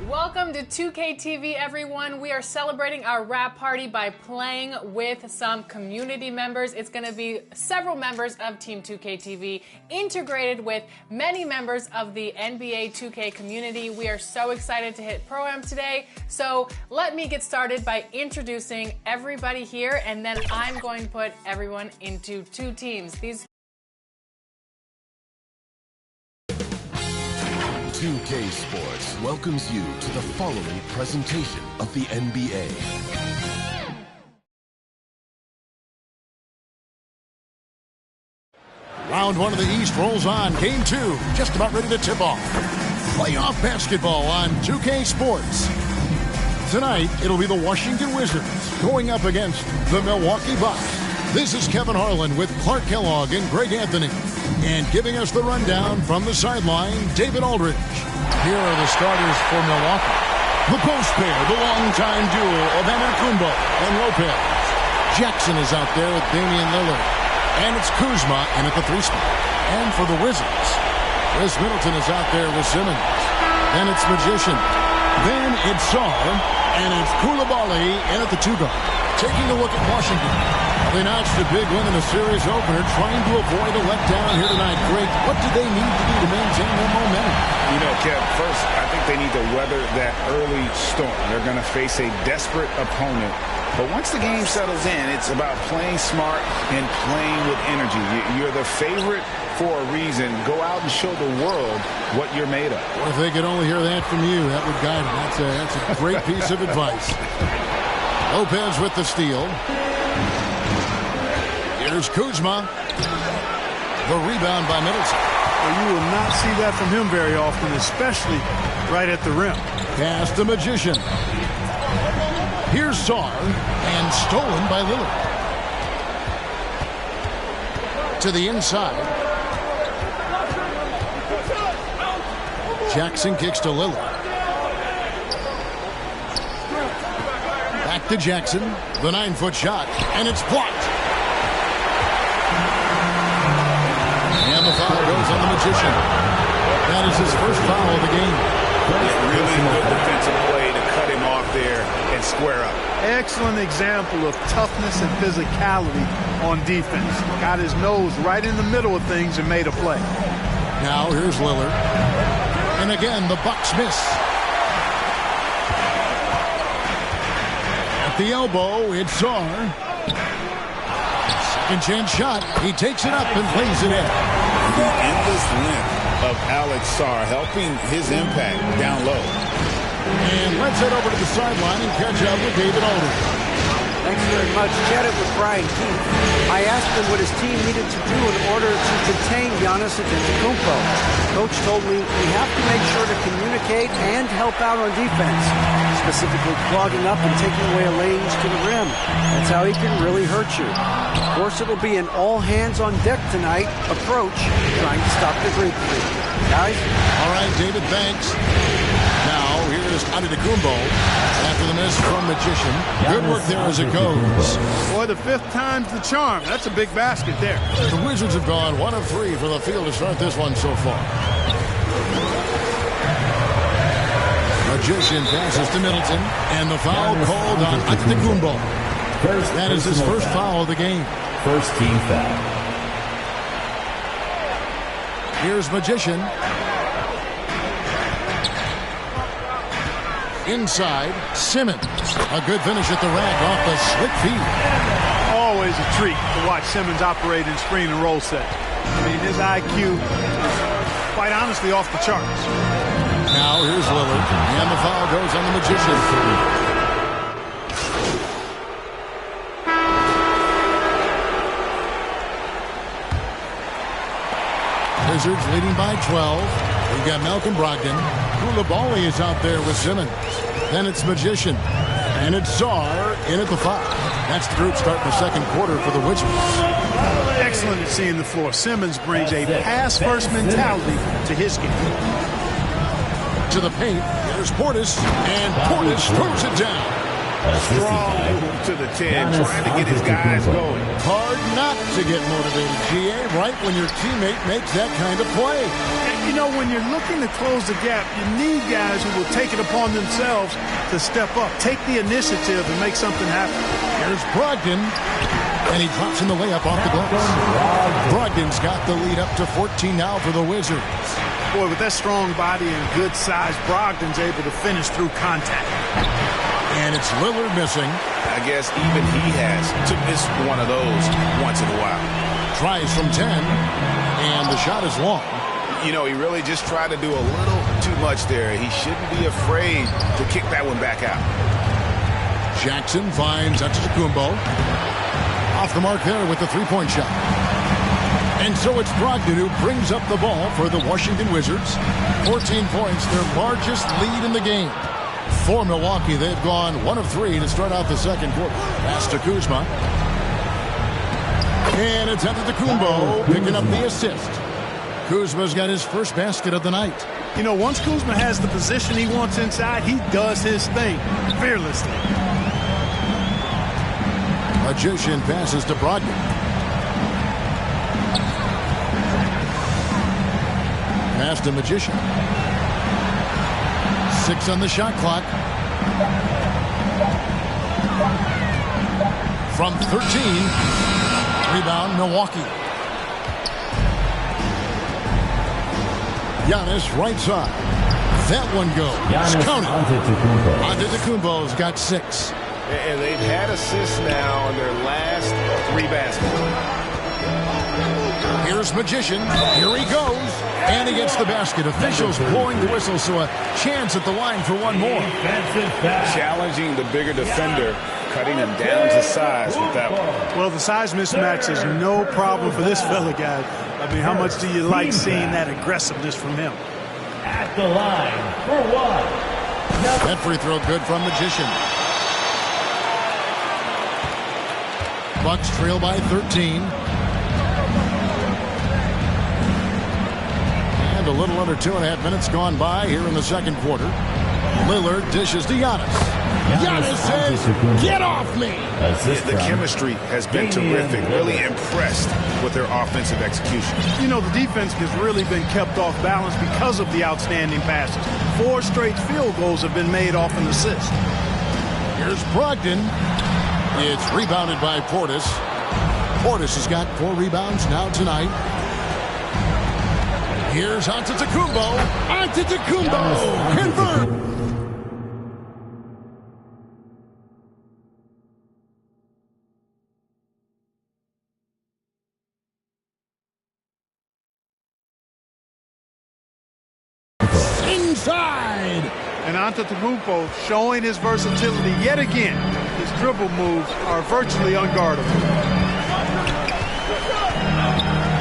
Welcome to 2K TV, everyone. We are celebrating our wrap party by playing with some community members. It's going to be several members of Team 2K TV integrated with many members of the NBA 2K community. We are so excited to hit Pro-Am today. So let me get started by introducing everybody here, and then I'm going to put everyone into two teams. 2K Sports welcomes you to the following presentation of the NBA. Round one of the East rolls on. Game two, just about ready to tip off. Playoff basketball on 2K Sports. Tonight, it'll be the Washington Wizards going up against the Milwaukee Bucks. This is Kevin Harlan with Clark Kellogg and Greg Anthony. And giving us the rundown from the sideline, David Aldridge. Here are the starters for Milwaukee. The post pair, the longtime duo of Antetokounmpo and Lopez. Jackson is out there with Damian Lillard. And it's Kuzma in at the three spot. And for the Wizards, Chris Middleton is out there with Simmons. Then it's Magician. Then it's Sarr. And it's Koulibaly in at the two guard. Taking a look at Washington. They notched a big win in a series opener, trying to avoid a letdown here tonight. Greg, what do they need to do to maintain their momentum? You know, Kev, first, I think they need to weather that early storm. They're going to face a desperate opponent. But once the game settles in, it's about playing smart and playing with energy. You're the favorite for a reason. Go out and show the world what you're made of. Well, if they could only hear that from you, that would guide them. That's a great piece of advice. Lopez with the steal. Here's Kuzma. The rebound by Middleton. Well, you will not see that from him very often, especially right at the rim. Pass the Magician. Here's Sarr, and stolen by Lillard. To the inside. Jackson kicks to Lillard. Back to Jackson. The 9-foot shot, and it's blocked. And the foul goes on the Magician. That is his first foul of the game. Really good defensive play to cut him off there and square up. Excellent example of toughness and physicality on defense. Got his nose right in the middle of things and made a play. Now here's Lillard. And again, the Bucks miss. At the elbow, it's Sarr. Second chance shot. He takes it up and plays it in. The endless length of Alex Sarr helping his impact down low. And let's head over to the sideline and catch up with David Aldridge. Thanks very much. Chatted with Brian Keith. I asked him what his team needed to do in order to contain Giannis Antetokounmpo. Coach told me we have to make sure to communicate and help out on defense, specifically clogging up and taking away lanes to the rim. That's how he can really hurt you. Of course, it'll be an all-hands-on-deck tonight approach, trying to stop the breakthrough. Guys? All right, David, thanks. Now, here's Antetokounmpo after the miss from Magician. Good work there as it goes. Boy, the fifth time's the charm. That's a big basket there. The Wizards have gone 1 of 3 for the field to start this one so far. Magician passes to Middleton, and the foul called on Antetokounmpo. That is his first foul of the game. First team foul. Here's Magician. Inside, Simmons. A good finish at the rack off the slick feed. Always a treat to watch Simmons operate in screen and roll set. I mean, his IQ is quite honestly off the charts. Now here's Lillard, and the foul goes on the Magician. Wizards leading by 12. We've got Malcolm Brogdon. Koulibaly is out there with Simmons. Then it's Magician. And it's Sarr in at the 5. That's the group starting the second quarter for the Wizards. Excellent at seeing the floor. Simmons brings a pass-first mentality to his game. To the paint, there's Portis, and Portis throws it down. Strong move to the 10, trying to get his guys going. Hard not to get motivated, GA, right when your teammate makes that kind of play. And, you know, when you're looking to close the gap, you need guys who will take it upon themselves to step up, take the initiative and make something happen. Here's Brogdon, and he drops in the layup off the glass. Brogdon's got the lead up to 14 now for the Wizards. Boy, with that strong body and good size, Brogdon's able to finish through contact. And it's Lillard missing. I guess even he has to miss one of those once in a while. Tries from 10, and the shot is long. You know, he really just tried to do a little too much there. He shouldn't be afraid to kick that one back out. Jackson finds Antetokounmpo. Off the mark there with the three-point shot. And so it's Brogdon who brings up the ball for the Washington Wizards. 14 points, their largest lead in the game. For Milwaukee, they've gone 1 of 3 to start out the second quarter. Pass to Kuzma. And it's Antetokounmpo picking up the assist. Kuzma's got his first basket of the night. You know, once Kuzma has the position he wants inside, he does his thing fearlessly. Magician passes to Brogdon. Pass to Magician. 6 on the shot clock. From 13. Rebound, Milwaukee. Giannis, right side. That one goes. Count it. Antetokounmpo's got 6. And they've had assists now on their last 3 baskets. Here's Magician. Here he goes. And he gets the basket. Officials blowing the whistle, so a chance at the line for one more. Challenging the bigger defender, cutting him down to size with that one. Well, the size mismatch is no problem for this fella, guys. I mean, how much do you like seeing that aggressiveness from him? At the line for 1. That free throw good from Magician. Bucks trail by 13. And a little under 2.5 minutes gone by here in the second quarter. Lillard dishes to Giannis. Giannis says, "Get off me!" The chemistry has been terrific. Really impressed with their offensive execution. You know, the defense has really been kept off balance because of the outstanding passes. 4 straight field goals have been made off an assist. Here's Brogdon. It's rebounded by Portis. Portis has got 4 rebounds now tonight. Here's Antetokounmpo. Antetokounmpo! Convert! Inside! And Antetokounmpo showing his versatility yet again. His dribble moves are virtually unguardable.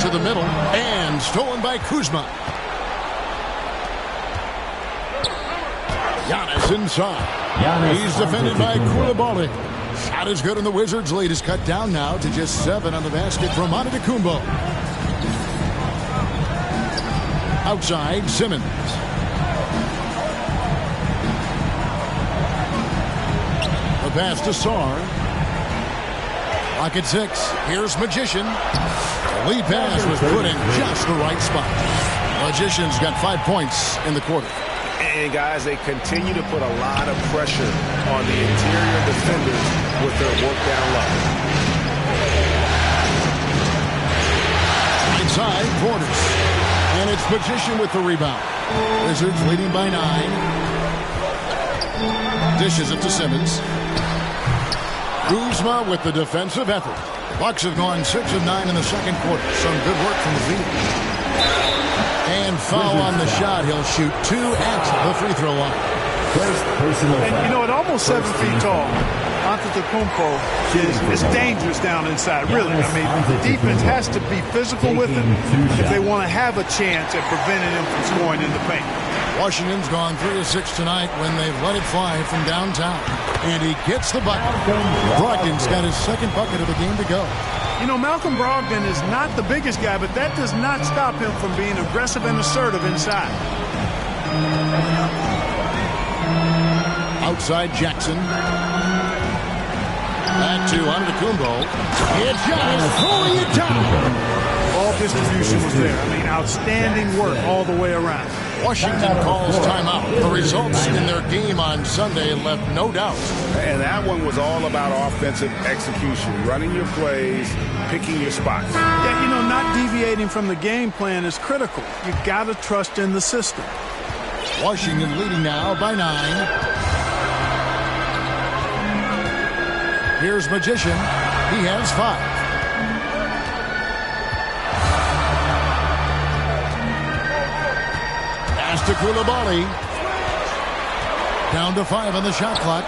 To the middle, and stolen by Kuzma. Giannis inside. He's defended by Koulibaly. Shot is good, and the Wizards' lead is cut down now to just 7 on the basket from Antetokounmpo. Outside, Simmons. The pass to Sarr. Lock at 6. Here's Magician. The lead pass was put in just the right spot. Magician's got 5 points in the quarter. And guys, they continue to put a lot of pressure on the interior defenders with their work down low. Inside, Portis. And it's Magician with the rebound. Wizards leading by 9. Dishes it to Simmons. Kuzma with the defensive effort. The Bucks have gone 6 of 9 in the second quarter. Some good work from the field. And foul on the shot. He'll shoot 2 at the free throw line. And, you know, at almost 7 feet tall, Antetokounmpo is dangerous down inside, really. I mean, the defense has to be physical with him if they want to have a chance at preventing him from scoring in the paint. Washington's gone 3 of 6 tonight when they've let it fly from downtown. And he gets the bucket. Brogdon's got his second bucket of the game to go. You know, Malcolm Brogdon is not the biggest guy, but that does not stop him from being aggressive and assertive inside. Outside Jackson. Back to Antetokounmpo. It's Giannis throwing it down. Ball distribution was there. I mean, outstanding work all the way around. Washington calls timeout. The results in their game on Sunday left no doubt. And that one was all about offensive execution, running your plays, picking your spots. Yeah, you know, not deviating from the game plan is critical. You got to trust in the system. Washington leading now by 9. Here's Magician. He has 5. Pass to Koulibaly. Down to 5 on the shot clock.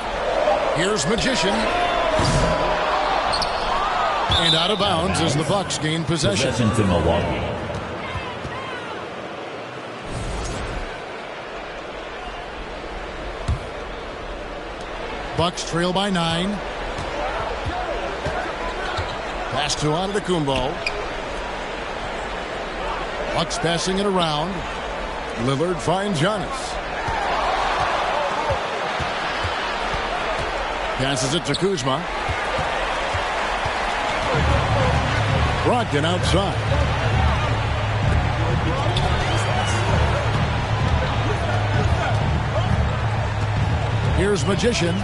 Here's Magician. And out of bounds as the Bucks gain possession. Possession to Milwaukee. Bucks trail by 9. Pass to Antetokounmpo. Bucks passing it around. Lillard finds Giannis. Passes it to Kuzma. Brogdon outside. Here's Magician.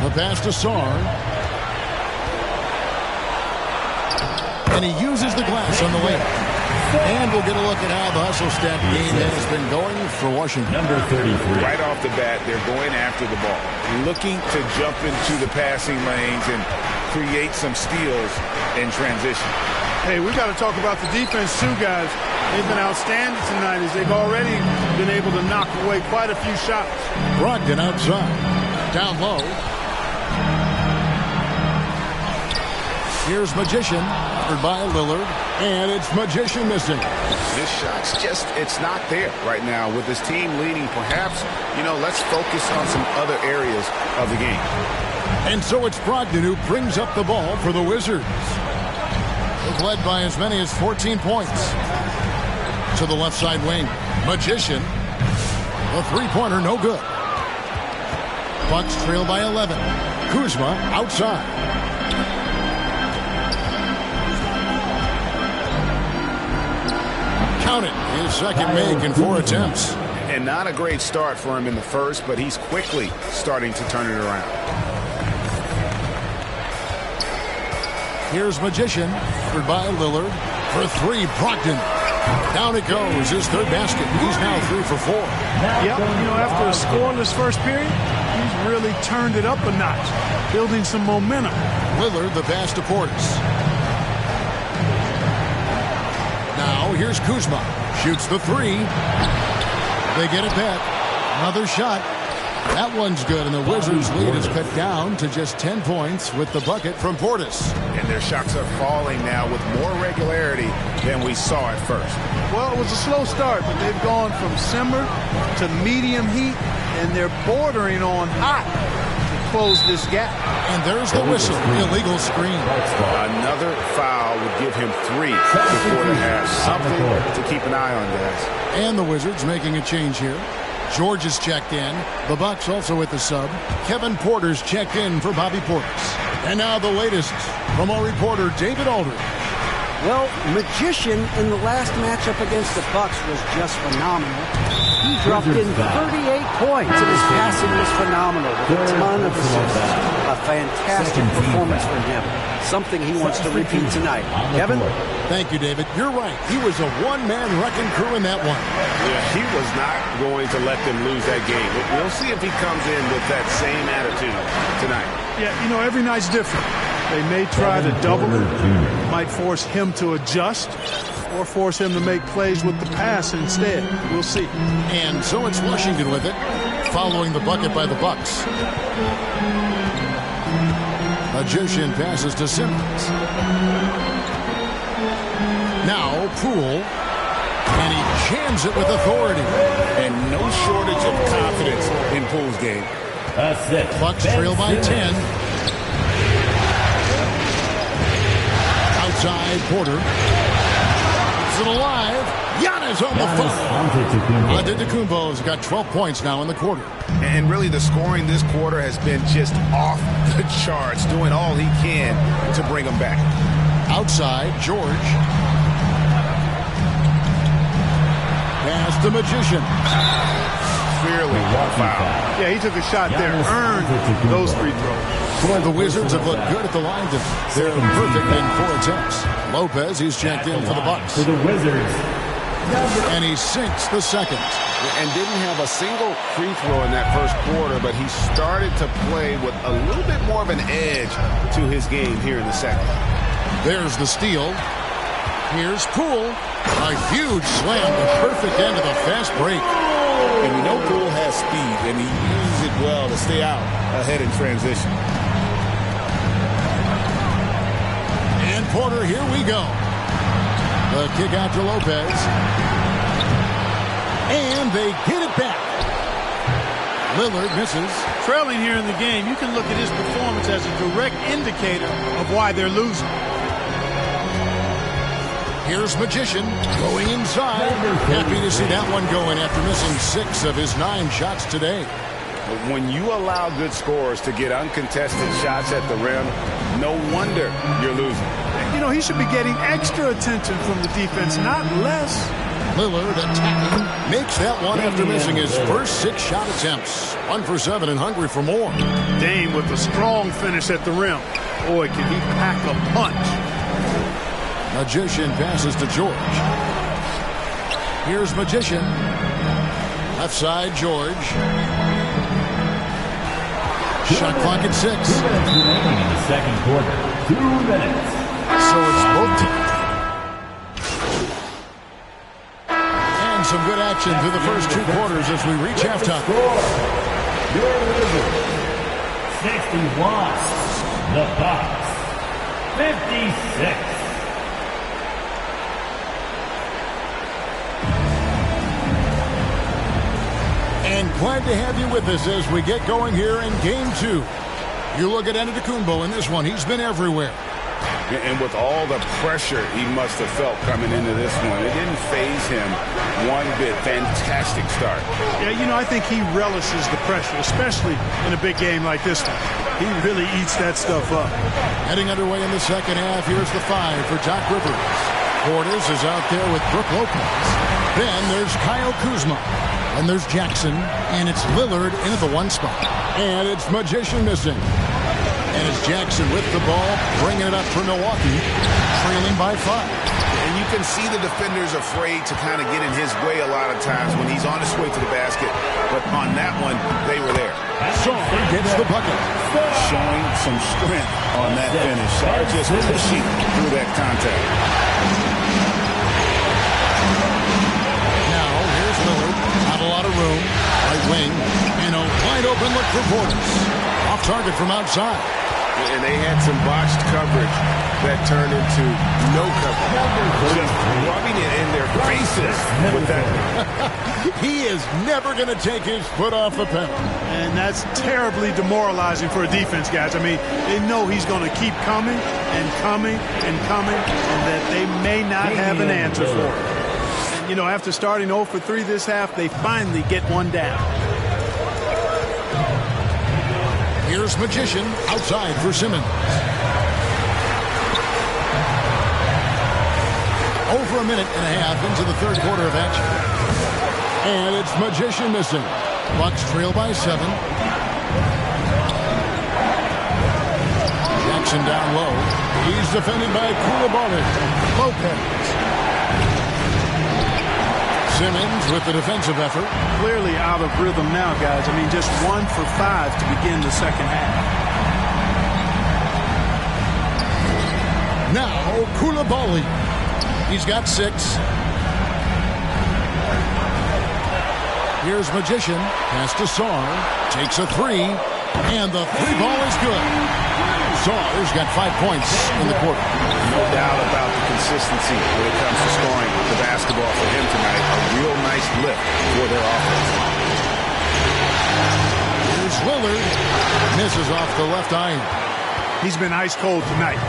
The pass to Sarr. And he uses the glass on the way. And we'll get a look at how the hustle step game has been going for Washington. Number 33. Right off the bat, they're going after the ball, looking to jump into the passing lanes and create some steals in transition. Hey, we got to talk about the defense too, guys. They've been outstanding tonight as they've already been able to knock away quite a few shots. Brogdon outside. Down low. Here's Magician, covered by Lillard, and it's Magician missing. This shot's just, it's not there right now with this team leading. Perhaps, you know, let's focus on some other areas of the game. And so it's Brogdon who brings up the ball for the Wizards. They've led by as many as 14 points. To the left side wing, Magician. The three-pointer, no good. Bucks trail by 11. Kuzma outside. Count it. His second make in 4 attempts. And not a great start for him in the first, but he's quickly starting to turn it around. Here's Magician, covered by Lillard. For 3, Brogdon. Down it goes, his third basket. He's now 3 for 4. Yep, you know, after a scoreless first period, he's really turned it up a notch, building some momentum. Lillard, the pass to Portis. Now, here's Kuzma. Shoots the 3. They get it back. Another shot. That one's good, and the Wizards' lead is cut down to just 10 points with the bucket from Portis. And their shots are falling now with more regularity than we saw at first. Well, it was a slow start, but they've gone from simmer to medium heat, and they're bordering on hot to close this gap. And there's the whistle. Illegal screen. Another foul would give him 3 before the half. Something to keep an eye on, guys. And the Wizards making a change here. George is checked in. The Bucks also with the sub. Kevin Porter's checked in for Bobby Portis. And now the latest from our reporter, David Aldridge. Well, Magician in the last matchup against the Bucks was just phenomenal. He dropped in 38 points, and his passing was phenomenal with a ton of assists. A fantastic performance from him. Something he wants to repeat tonight. Kevin? Thank you, David. You're right. He was a one-man wrecking crew in that one. Yeah, he was not going to let them lose that game. We'll see if he comes in with that same attitude tonight. Yeah, you know, every night's different. They may try to double him, might force him to adjust, or force him to make plays with the pass instead. We'll see. And so it's Washington with it, following the bucket by the Bucks. Magician passes to Simmons. Now Poole, and he jams it with authority. And no shortage of confidence in Poole's game. Bucks trail by 10. Outside, Porter. The it alive. Giannis on the phone. Antetokounmpo's got 12 points now in the quarter. And really the scoring this quarter has been just off the charts, doing all he can to bring them back. Outside, George. Pass the Magician. Clearly a foul. Yeah, he took a shot there, earned those free throws. The Wizards have looked good at the line. They're perfect in 4 attempts. Lopez, he's checked in for the Bucks. For the Wizards. And he sinks the second. And didn't have a single free throw in that first quarter, but he started to play with a little bit more of an edge to his game here in the second. There's the steal. Here's Poole. A huge slam, the perfect end of the fast break. And we know Poole has speed, and he uses it well to stay out ahead in transition. And Porter, here we go. The kick out to Lopez. And they get it back. Lillard misses. Trailing here in the game, you can look at his performance as a direct indicator of why they're losing. Here's Magician going inside. Happy to see that one going after missing 6 of his 9 shots today. But when you allow good scorers to get uncontested shots at the rim, no wonder you're losing. You know, he should be getting extra attention from the defense, not less. Lillard attacking. Makes that one after missing his first 6 shot attempts. 1 for 7 and hungry for more. Dame with a strong finish at the rim. Boy, can he pack a punch. Magician passes to George. Here's Magician. Left side, George. Shot clock at 6. 2 minutes remaining in the second quarter. 2 minutes. So it's both teams. And some good action through the first 2 quarters as we reach halftime. Your Wizards, 61. The Bucks, 56. And glad to have you with us as we get going here in Game 2. You look at Antetokounmpo in this one. He's been everywhere. And with all the pressure he must have felt coming into this one, it didn't faze him one bit. Fantastic start. Yeah, you know, I think he relishes the pressure, especially in a big game like this one. He really eats that stuff up. Heading underway in the second half, here's the 5 for Doc Rivers. Portis is out there with Brook Lopez. Then there's Kyle Kuzma. And there's Jackson, and it's Lillard into the 1 spot. And it's Magician missing. And it's Jackson with the ball, bringing it up for Milwaukee, trailing by 5. And you can see the defenders afraid to kind of get in his way a lot of times when he's on his way to the basket. But on that one, they were there. Shaw gets the bucket. Showing some strength on that finish. Shaw just pushing through that contact. Not a lot of room. Right wing. And a wide open look for Portis. Off target from outside. And they had some botched coverage that turned into no coverage. Just rubbing it in their faces with that. He is never going to take his foot off the pedal. And that's terribly demoralizing for a defense, guys. I mean, they know he's going to keep coming and coming and coming, and that they may not have an answer for it. You know, after starting 0 for 3 this half, they finally get one down. Here's Magician outside for Simmons. Over a minute and a half into the third quarter of action. And it's Magician missing. Bucks trail by 7. Jackson down low. He's defended by Koulibaly. Lopez. Simmons with the defensive effort. Clearly out of rhythm now, guys. I mean, just 1 for 5 to begin the second half. Now, Koulibaly. He's got 6. Here's Magician. Pass to Sarr. Takes a 3. And the 3 ball is good. Sarr's got 5 points in the quarter. No doubt about the consistency when it comes to scoring the basketball for him tonight. A real nice lift for their offense. Here's Lillard. Misses off the left iron. he's been ice cold tonight.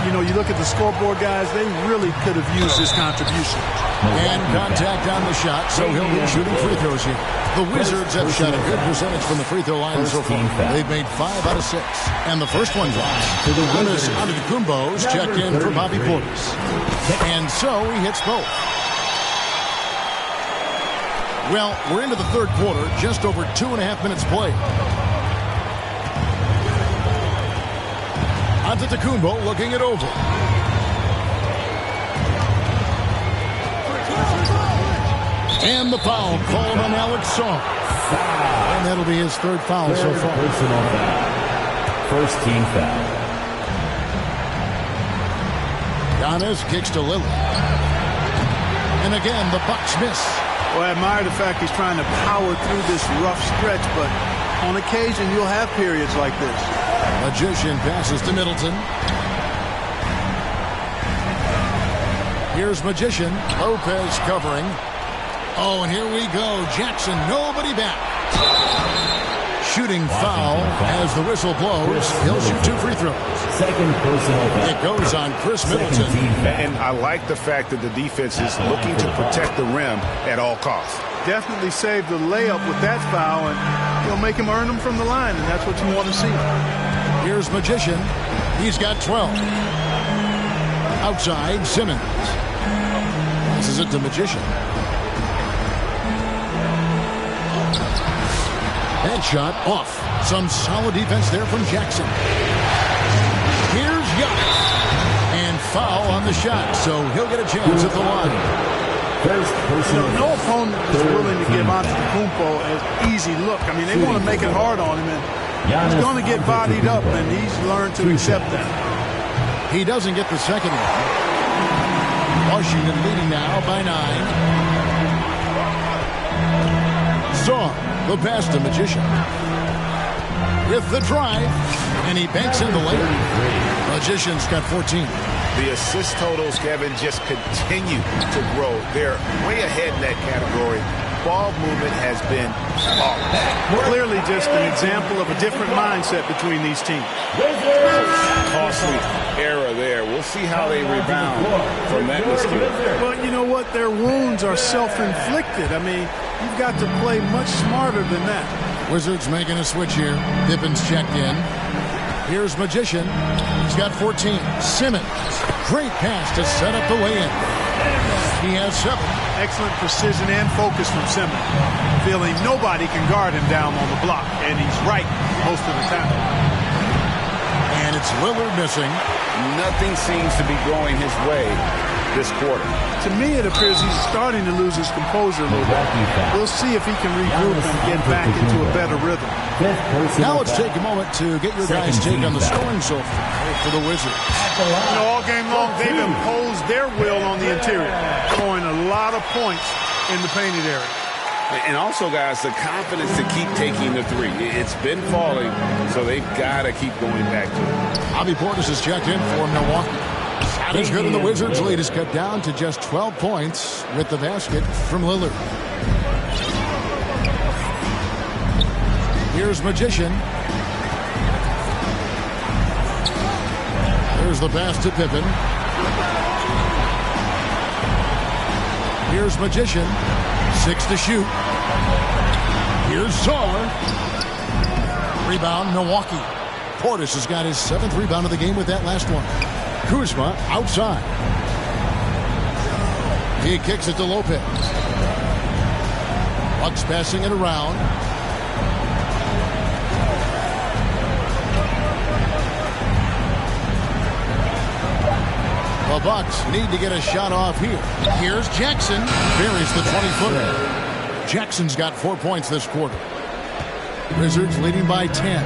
You know, you look at the scoreboard, guys, they really could have used his contribution. And contact on the shot, so he'll be shooting free throws here. The Wizards have shot a good percentage from the free throw line so far. They've made 5 out of 6. And the first one drops. Giannis Antetokounmpo's checked in for Bobby Portis. And so he hits both. Well, we're into the third quarter, just over 2.5 minutes played. Antetokounmpo looking it over. And the foul called on Alex Saw. And that'll be his third foul so far. Personal foul. First team foul. Giannis kicks to Lillard. And again, the Bucks miss. Well, I admire the fact he's trying to power through this rough stretch, but on occasion you'll have periods like this. Magician passes to Middleton. Here's Magician. Lopez covering. Oh, and here we go. Jackson, nobody back. Shooting foul as the whistle blows. He'll shoot 2 free throws. Second personal foul. It goes on Chris Middleton. And I like the fact that the defense is looking to protect the rim at all costs. Definitely saved the layup with that foul, and you'll make him earn them from the line, and that's what you want to see. Here's Magician. He's got 12. Outside, Simmons. Passes it to Magician. That shot off. Some solid defense there from Jackson. Here's Giannis. And foul on the shot, so he'll get a chance at the line. No opponent is willing to give Antetokounmpo an easy look. I mean, they want to make it hard on him, and he's going to get bodied up, and he's learned to accept that. He doesn't get the second one. Washington leading now by 9. Saw the pass to Magician. With the drive, and he banks in the lane. Magician's got 14. The assist totals, Kevin, just continue to grow. They're way ahead in that category. Ball movement has been off. Clearly just an example of a different mindset between these teams. Costly error there. We'll see how they rebound from that mistake. Well, you know what? Their wounds are self-inflicted. I mean, you've got to play much smarter than that. Wizards making a switch here. Pippin's checked in. Here's Magician. He's got 14. Simmons. Great pass to set up the lay-in. He has 7. Excellent precision and focus from Simmons. Feeling nobody can guard him down on the block, and he's right most of the time. And it's Lillard missing. Nothing seems to be going his way this quarter. To me, it appears he's starting to lose his composure a little bit. We'll see if he can regroup and get back into a better rhythm. Now let's take a moment to get your guys' take on the scoring so far for the Wizards. You know, all game long, they've imposed their will on the interior, scoring a lot of points in the painted area. And also, guys, the confidence to keep taking the 3. It's been falling, so they've got to keep going back to it. Bobby Portis is checked in for Milwaukee. Shot is good, and the Wizards' lead is cut down to just 12 points with the basket from Lillard. Here's Magician. There's the pass to Pippen. Here's Magician. 6 to shoot. Here's Saar. Rebound, Milwaukee. Portis has got his 7th rebound of the game with that last one. Kuzma outside. He kicks it to Lopez. Bucks passing it around. The Bucks need to get a shot off here. Here's Jackson. Buries the 20-footer. Jackson's got 4 points this quarter. Wizards leading by 10.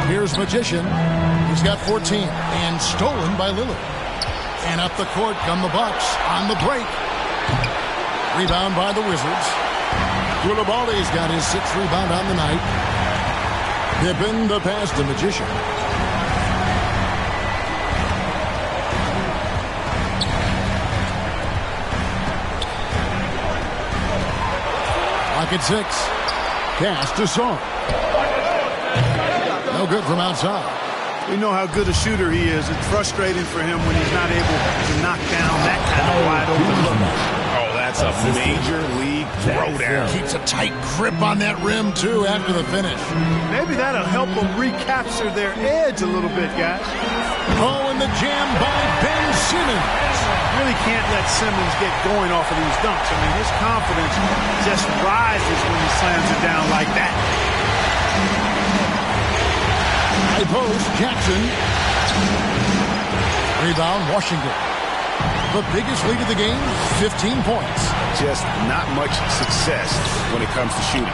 Here's Magician. He's got 14. And stolen by Lillard. And up the court come the Bucks on the break. Rebound by the Wizards. Koulibaly's got his 6th rebound on the night. Pippen the pass to Magician. Clock at 6. Pass to Saw. No good from outside. We know how good a shooter he is. It's frustrating for him when he's not able to knock down that kind of wide open look. Oh, that's a major league throwdown. Keeps a tight grip on that rim, too, after the finish. Maybe that'll help them recapture their edge a little bit, guys. Oh, and the jam by Ben Simmons. Really can't let Simmons get going off of these dunks. I mean, his confidence just rises when he slams it down like that. High post, Jackson. Rebound, Washington. The biggest lead of the game, 15 points. Just not much success when it comes to shooting.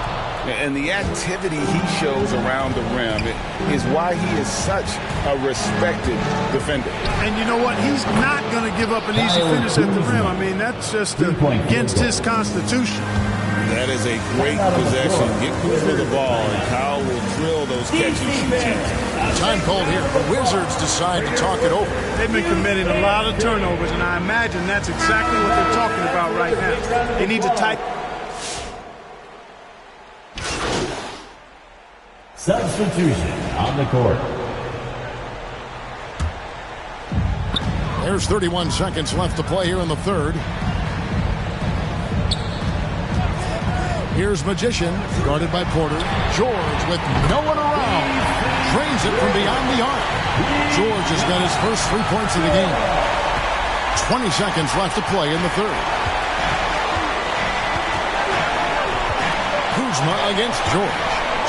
And the activity he shows around the rim is why he is such a respected defender. And you know what? He's not going to give up an easy finish at the rim. I mean, that's just against his constitution. That is a great possession. Get Kuzma the ball, and Kyle will drill those catch and shoot chances. Time called here. The Wizards decide to talk it over. They've been committing a lot of turnovers, and I imagine that's exactly what they're talking about right now. They need to tighten. Substitution on the court. There's 31 seconds left to play here in the third. Here's Magician, guarded by Porter. George with no one around. Drains it from beyond the arc. George has got his first 3 points of the game. 20 seconds left to play in the third. Kuzma against George.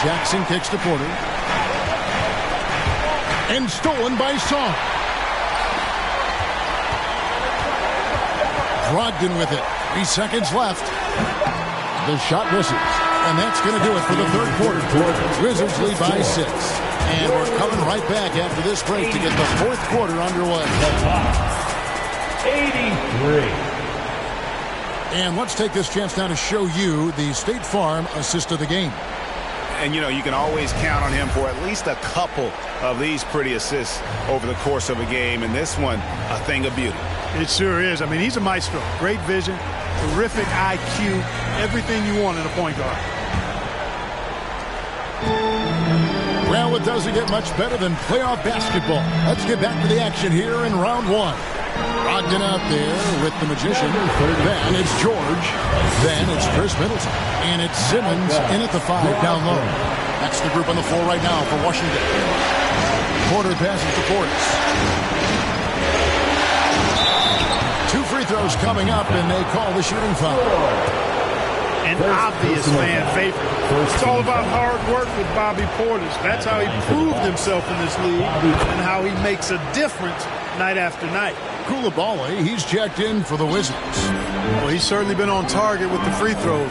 Jackson kicks to Porter. And stolen by Song. Brogdon with it. 3 seconds left. The shot misses. And that's going to do it for the third quarter. Wizards lead by 6. And we're coming right back after this break to get the fourth quarter underway. 83. And let's take this chance now to show you the State Farm assist of the game. And, you know, you can always count on him for at least a couple of these pretty assists over the course of a game. And this one, a thing of beauty. It sure is. I mean, he's a maestro. Great vision, terrific IQ, everything you want in a point guard. Well, it doesn't get much better than playoff basketball. Let's get back to the action here in round one. Brogdon out there with the Magician. Then it's George. Then it's Chris Middleton. And it's Simmons in at the 5 down low. That's the group on the floor right now for Washington. Porter passes to Portis. 2 free throws coming up, and they call the shooting foul. An obvious fan favorite. It's all about hard work with Bobby Portis. That's how he proved himself in this league and how he makes a difference night after night. Koulibaly, he's checked in for the Wizards. Well, he's certainly been on target with the free throws.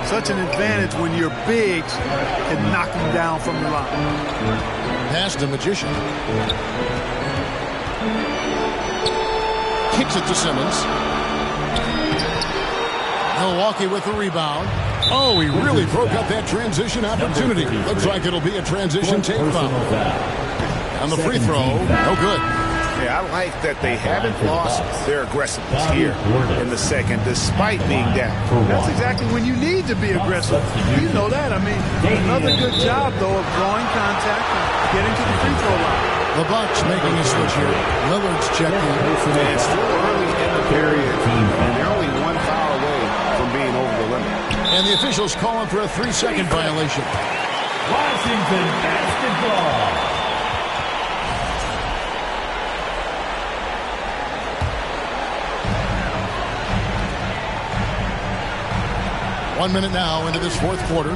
Such an advantage when your bigs can knock him down from the line. Pass to Magician. Kicks it to Simmons. Milwaukee with the rebound. Oh, he really broke up that transition opportunity. Looks like it'll be a transition tape foul. And the free throw, no good. Yeah, I like that they haven't lost their aggressiveness here in the second, despite being down. That's exactly when you need to be aggressive. You know that. I mean, another good job, though, of drawing contact and getting to the free throw line. The Bucks making a switch here. Lillard's checked in. It's still early in the period, and they're only 1 foul away from being over the limit. And the officials calling for a 3-second violation. Washington basketball. One minute now into this fourth quarter.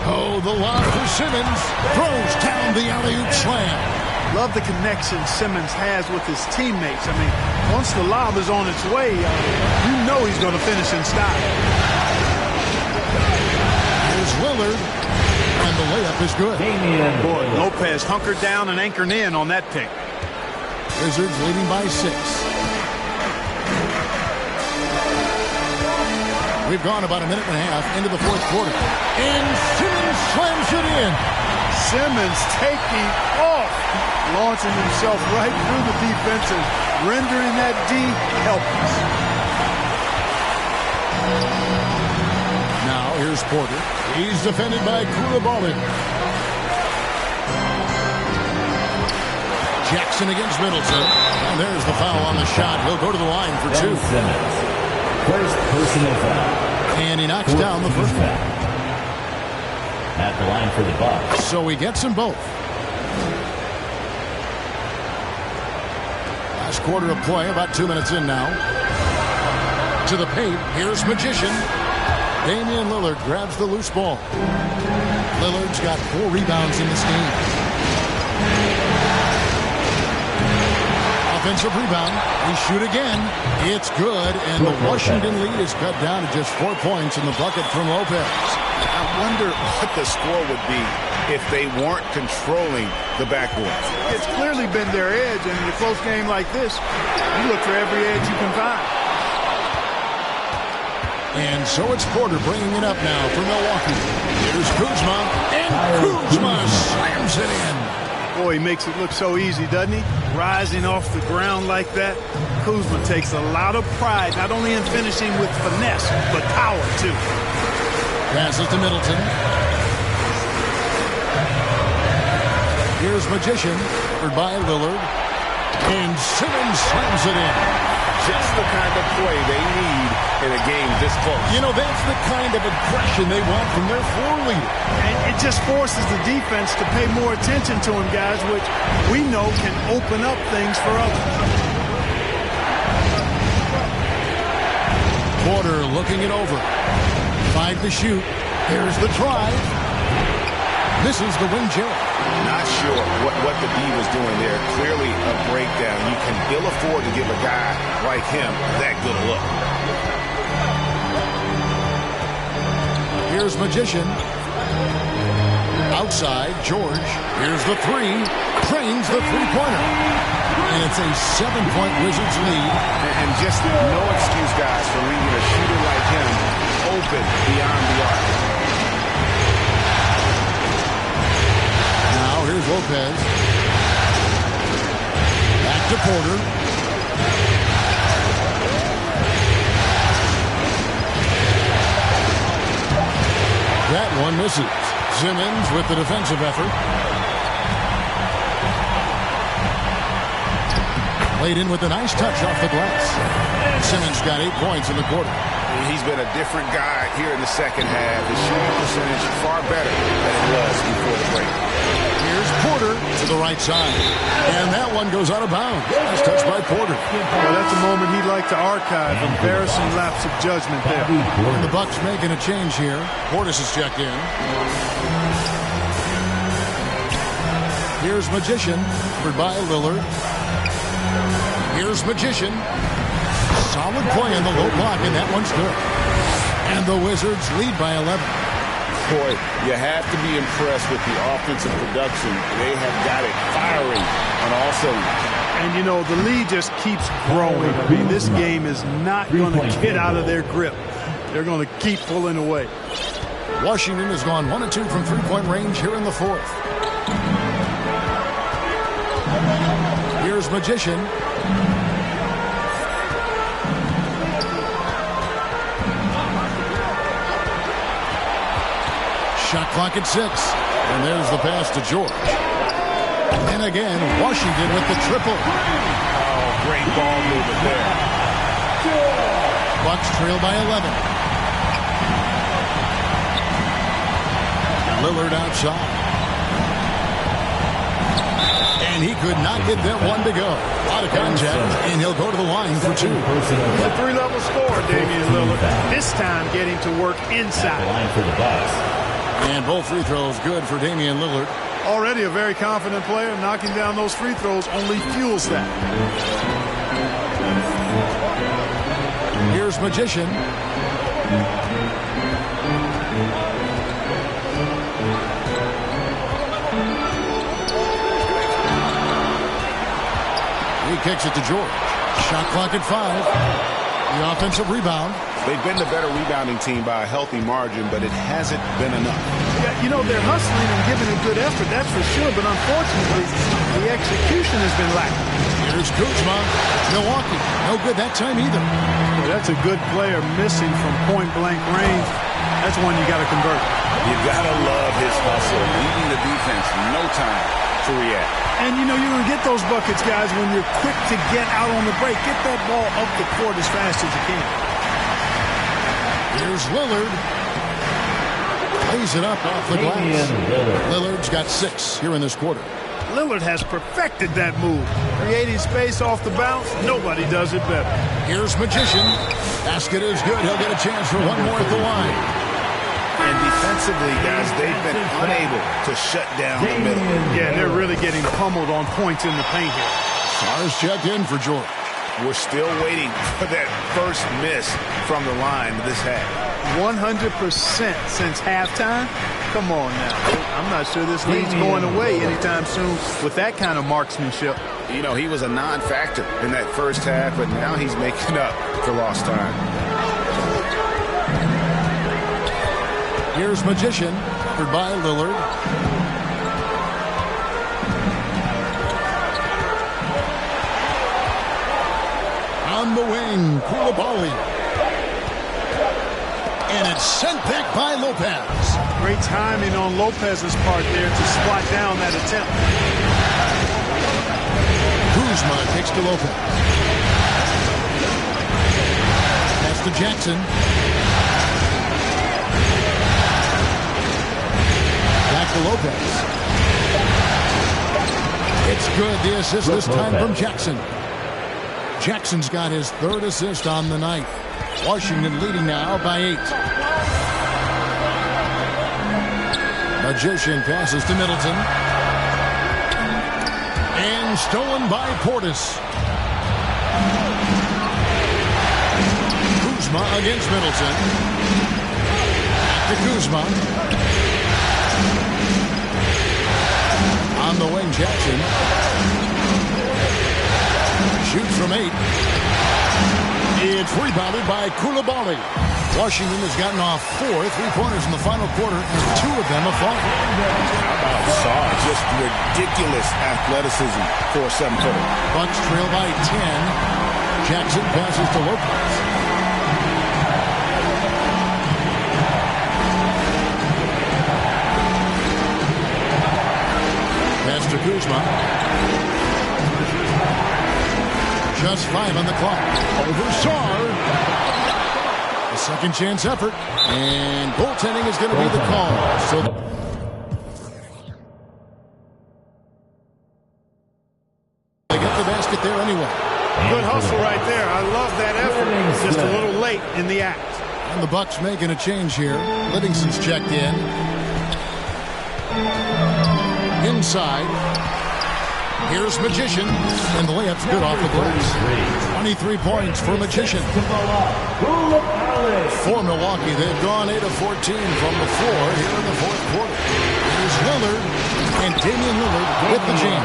Oh, the lob for Simmons. Throws down the alley-oop slam. Love the connection Simmons has with his teammates. I mean, once the lob is on its way, you know he's going to finish in style. Here's Lillard, and the layup is good. Boy, Lopez hunkered down and anchored in on that pick. Wizards leading by 6. We've gone about a minute and a half into the fourth quarter. And Simmons slams it in. Simmons taking off, launching himself right through the defense and rendering that D helpless. Now here's Porter. He's defended by Koulibaly. Jackson against Middleton. And there's the foul on the shot. He'll go to the line for two. Simmons. First personal foul. And he knocks down the first one. At the line for the Bucks. So he gets them both. Last quarter of play, about 2 minutes in now. To the paint, here's Magician. Damian Lillard grabs the loose ball. Lillard's got 4 rebounds in this game. Offensive rebound. They shoot again. It's good, and the Washington lead is cut down to just 4 points in the bucket from Lopez. I wonder what the score would be if they weren't controlling the backboard. It's clearly been their edge, and in a close game like this, you look for every edge you can find. And so it's Porter bringing it up now for Milwaukee. Here's Kuzma, and Kuzma slams it in. Boy, he makes it look so easy, doesn't he? Rising off the ground like that. Kuzma takes a lot of pride, not only in finishing with finesse, but power, too. Passes to Middleton. Here's Magician, covered by Lillard. And Simmons slams it in. Just the kind of play they need in a game this close. You know, that's the kind of aggression they want from their floor leader. And it just forces the defense to pay more attention to him, guys, which we know can open up things for others. Porter looking it over. 5 to shoot. Here's the try. Misses the wing jab. Not sure what the D was doing there. Clearly a breakdown. You can ill afford to give a guy like him that good a look. Here's Magician. Outside, George. Here's the 3. Trains the three-pointer. And it's a 7-point Wizards lead. And just no excuse, guys, for leaving a shooter like him open beyond the arc. Now here's Lopez. Back to Porter. That one misses. Simmons with the defensive effort. Played in with a nice touch off the glass. Simmons got 8 points in the quarter. He's been a different guy here in the second half. His shooting percentage far better than it was before the break. Here's Porter to the right side. And that one goes out of bounds. Nice touch by Porter. Well, that's a moment he'd like to archive. Embarrassing lapse of judgment there. And the Bucks making a change here. Portis is checked in. Here's Magician, covered by Lillard. Here's Magician. Solid play in the low block, and that one's good. And the Wizards lead by 11. Boy, you have to be impressed with the offensive production. They have got it firing on all cylinders. And, you know, the lead just keeps growing. I mean, this game is not going to get out of their grip. They're going to keep pulling away. Washington has gone 1 of 2 from three-point range here in the fourth. Here's Magician. Shot clock at 6. And there's the pass to George. And again, Washington with the triple. Oh, great ball movement there. Bucks trail by 11. Lillard outside. And he could not get that one to go. Out of contact, and he'll go to the line for 2. A 3-level score, Damian Lillard. This time getting to work inside. Line for the Bucks. And both free throws good for Damian Lillard. Already a very confident player. Knocking down those free throws only fuels that. Here's Magician. He kicks it to George. Shot clock at 5. The offensive rebound. They've been the better rebounding team by a healthy margin, but it hasn't been enough. Yeah, you know, they're hustling and giving a good effort, that's for sure, but unfortunately, the execution has been lacking. Here's Kuzma. Milwaukee. No good that time either. Well, that's a good player missing from point-blank range. That's one you got to convert. You got to love his hustle, leaving the defense no time to react. And, you know, you're going to get those buckets, guys, when you're quick to get out on the break. Get that ball up the court as fast as you can. Here's Lillard. Plays it up off the glass. Lillard's got 6 here in this quarter. Lillard has perfected that move. Creating space off the bounce, nobody does it better. Here's Magician. Basket is good. He'll get a chance for one more at the line. And defensively, guys, they've been unable to shut down the middle. Yeah, they're really getting pummeled on points in the paint here. Sar's checked in for Jordan. We're still waiting for that first miss from the line this half. 100% since halftime? Come on now. I'm not sure this lead's going away anytime soon with that kind of marksmanship. You know, he was a non-factor in that first half, but now he's making up for lost time. Here's Magician, covered by Lillard. On the wing, Koulibaly. And it's sent back by Lopez. Great timing on Lopez's part there to squat down that attempt. Kuzma takes to Lopez. Pass to Jackson. Back to Lopez. It's good. The assist this time from Jackson. Jackson's got his 3rd assist on the night. Washington leading now by 8. Magician passes to Middleton. And stolen by Portis. Kuzma against Middleton. Back to Kuzma. On the wing, Jackson. Shoots from 8. It's rebounded by Koulibaly. Washington has gotten off 4 3-pointers in the final quarter, and 2 of them have fallen. How about Saw? Just ridiculous athleticism for a 7-footer. Bucks trail by 10. Jackson passes to Lopez. Pass to Kuzma. Just 5 on the clock. Over Sar. A second chance effort. And goaltending is going to be the call. So they get the basket there anyway. Good hustle right there. I love that effort. Just a little late in the act. And the Bucks making a change here. Livingston's checked in. Inside. Here's Magician, and the layup's good off the glass. 23 points for Magician. For Milwaukee, they've gone 8 of 14 from the floor here in the 4th quarter. Here's Lillard, and Damian Lillard with the jam.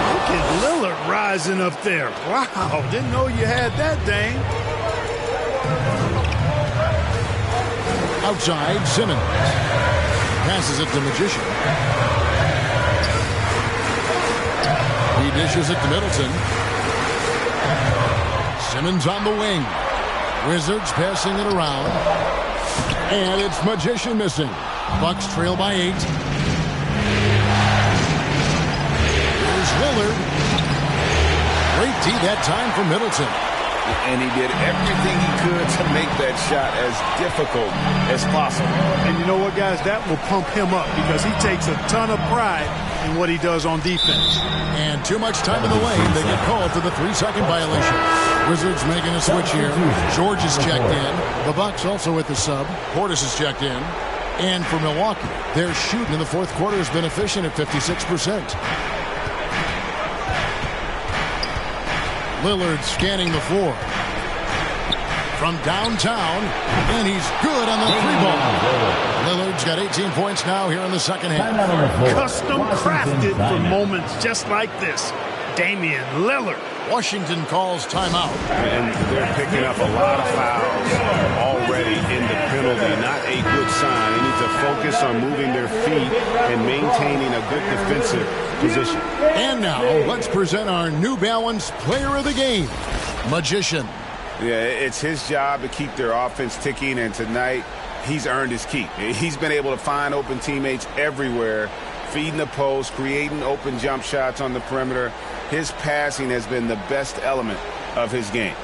Look at Lillard rising up there. Wow, didn't know you had that, Dame. Outside, Simmons. Passes it to Magician. He dishes it to Middleton. Simmons on the wing. Wizards passing it around. And it's Magician missing. Bucks trail by 8. Here's Lillard. Great D that time for Middleton. And he did everything he could to make that shot as difficult as possible. And you know what, guys? That will pump him up because he takes a ton of pride in what he does on defense. And too much time in the lane. They get called for the 3-second violation. Wizards making a switch here. George is checked in. The Bucks also with the sub. Portis is checked in. And for Milwaukee, their shooting in the 4th quarter has been efficient at 56%. Lillard scanning the floor. From downtown, and he's good on the 3-ball. Lillard's got 18 points now here in the second half. Custom crafted for moments just like this. Damian Lillard. Washington calls timeout. And they're picking up a lot of fouls already in the penalty. Not a good sign. They need to focus on moving their feet and maintaining a good defensive position. And now, let's present our New Balance Player of the Game, Magician. Yeah, it's his job to keep their offense ticking, and tonight he's earned his keep. He's been able to find open teammates everywhere feeding the post, creating open jump shots on the perimeter. His passing has been the best element of his game.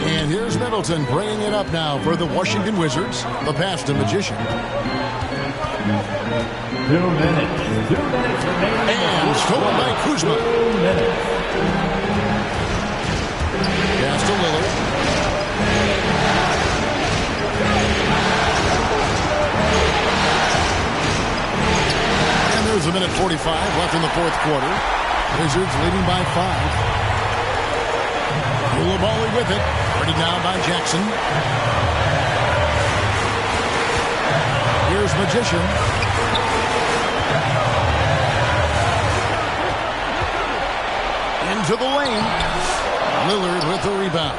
And here's Middleton bringing it up now for the Washington Wizards. The pass to Magician. 2 minutes. 2 minutes remaining. And stolen by Kuzma. 2 minutes. Pass to Lillard. And there's a minute 45 left in the fourth quarter. Wizards leading by 5. Koulibaly with it. Ready now by Jackson. Here's Magician. Into the lane. Lillard with the rebound.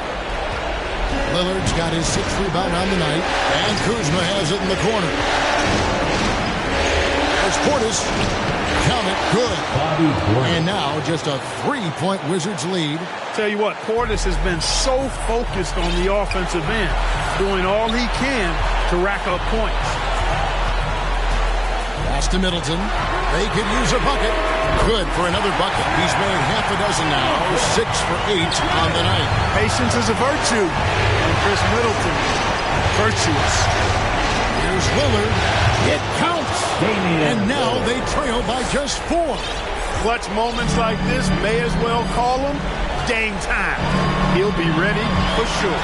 Lillard's got his 6th rebound on the night. And Kuzma has it in the corner. There's Portis. Count it, good. And now just a 3-point Wizards lead. Tell you what, Portis has been so focused on the offensive end, doing all he can to rack up points. Pass to Middleton. They could use a bucket. Good for another bucket. He's made half a dozen now. 6 for 8 on the night. Patience is a virtue. And Chris Middleton, virtuous. Here's Lillard. It counts. And now they trail by just 4. Clutch moments like this may as well call them game time. He'll be ready for sure.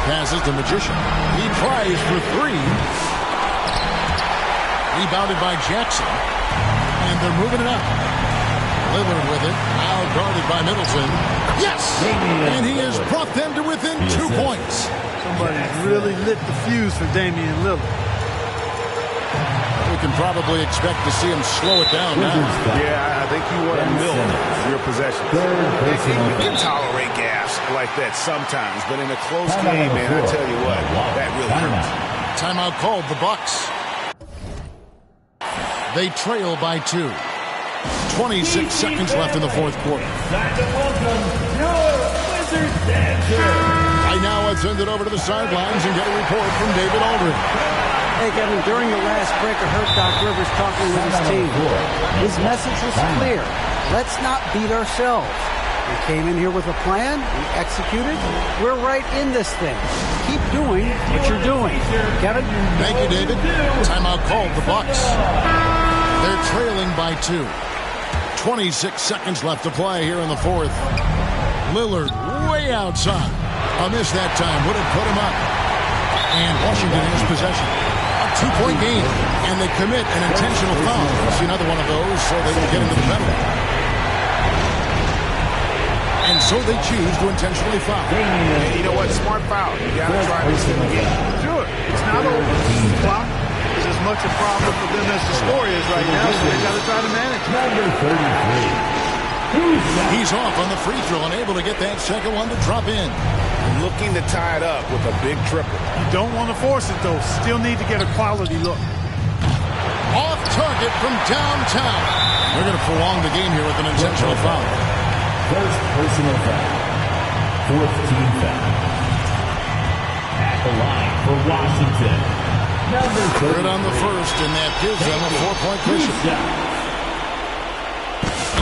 Passes to Magician. He tries for 3. Rebounded by Jackson. And they're moving it up. Lillard with it. Now guarded by Middleton. Yes! And he has brought them to within 2 points. Somebody's really lit the fuse for Damian Lillard. We can probably expect to see him slow it down now. Yeah, I think you want to milk your possession. You can tolerate gaps like that sometimes, but in a close game, man, I tell you what, that really hurts. Timeout called, the Bucks. They trail by 2. 26 seconds left in the fourth quarter. Time to welcome your Wizard Dancer. Right now, let's send it over to the sidelines and get a report from David Aldridge. Hey, Kevin, during the last break, I heard Doc Rivers talking with his team. His message was clear. Let's not beat ourselves. We came in here with a plan. We executed. We're right in this thing. Keep doing what you're doing. Kevin? Thank you, David. Timeout called, the Bucks. They're trailing by 2. 26 seconds left to play here in the fourth. Lillard way outside. A miss that time would have put him up. And Washington has possession. A 2-point game. And they commit an intentional foul. See another one of those so they can get into the penalty. And so they choose to intentionally foul. And you know what? Smart foul. You got to try this in the game. Sure. It's not over. The clock is as much a problem for them as the score is right now, so they got to try to manage it. Number 33. He's off on the free throw and able to get that second one to drop in. Looking to tie it up with a big triple. You don't want to force it, though. Still need to get a quality look. Off target from downtown. They're going to prolong the game here with an intentional foul. First personal foul. Fourth team foul. At the line for Washington. Number 30. Third on the first, and that gives them a 4-point cushion.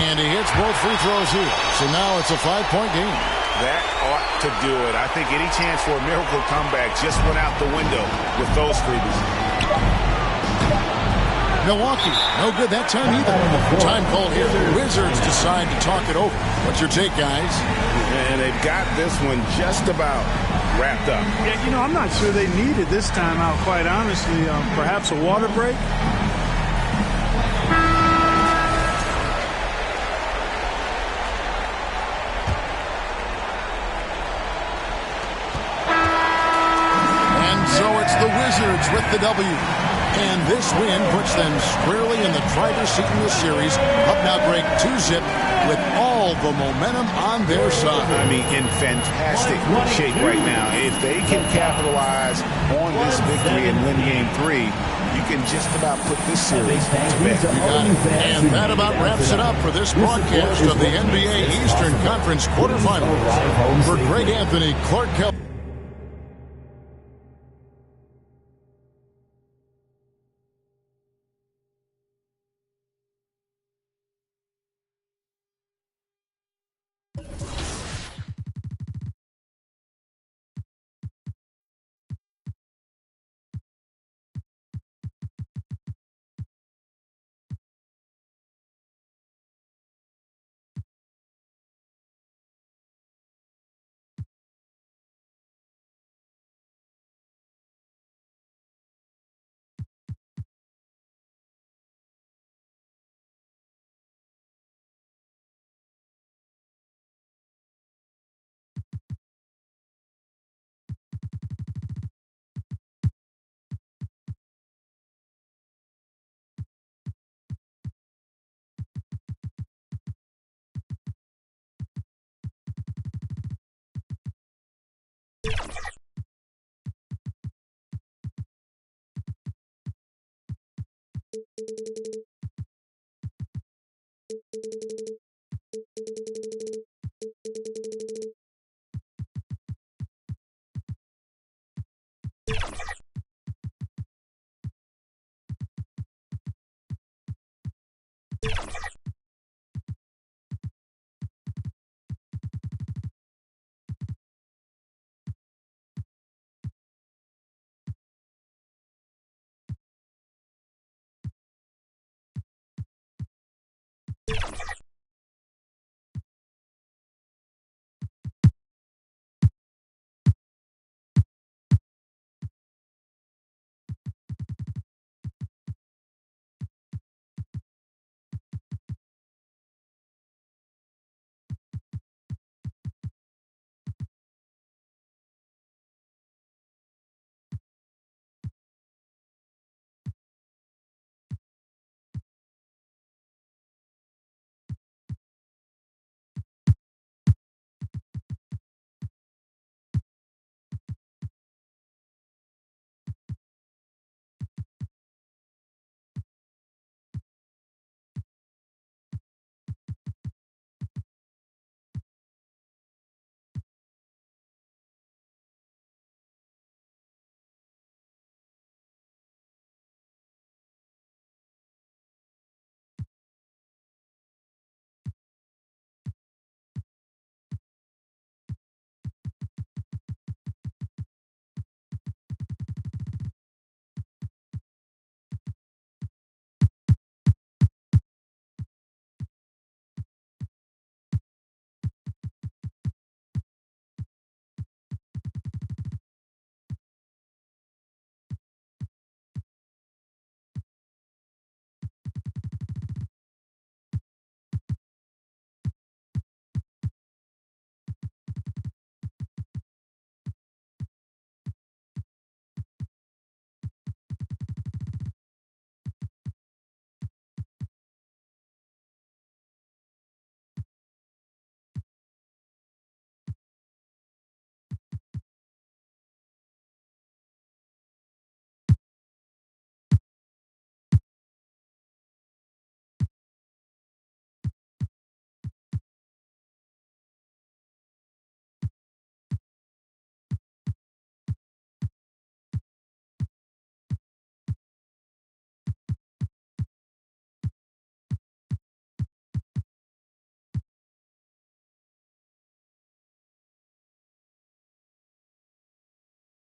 And he hits both free throws here. So now it's a 5-point game. That ought to do it. I think any chance for a miracle comeback just went out the window with those freebies. Milwaukee, no good that time either. Time called here. The Wizards decide to talk it over. What's your take, guys? And they've got this one just about wrapped up. Yeah, you know, I'm not sure they needed this timeout, quite honestly. Perhaps a water break? The Wizards with the W. And this win puts them squarely in the driver's seat in the series. Up now break 2-zip with all the momentum on their side. I mean, in fantastic shape right now. If they can capitalize on this victory and win game 3, you can just about put this series to bed. And that about wraps it up for this broadcast of the NBA Eastern Conference quarterfinals. For Greg Anthony, Clark Kelly.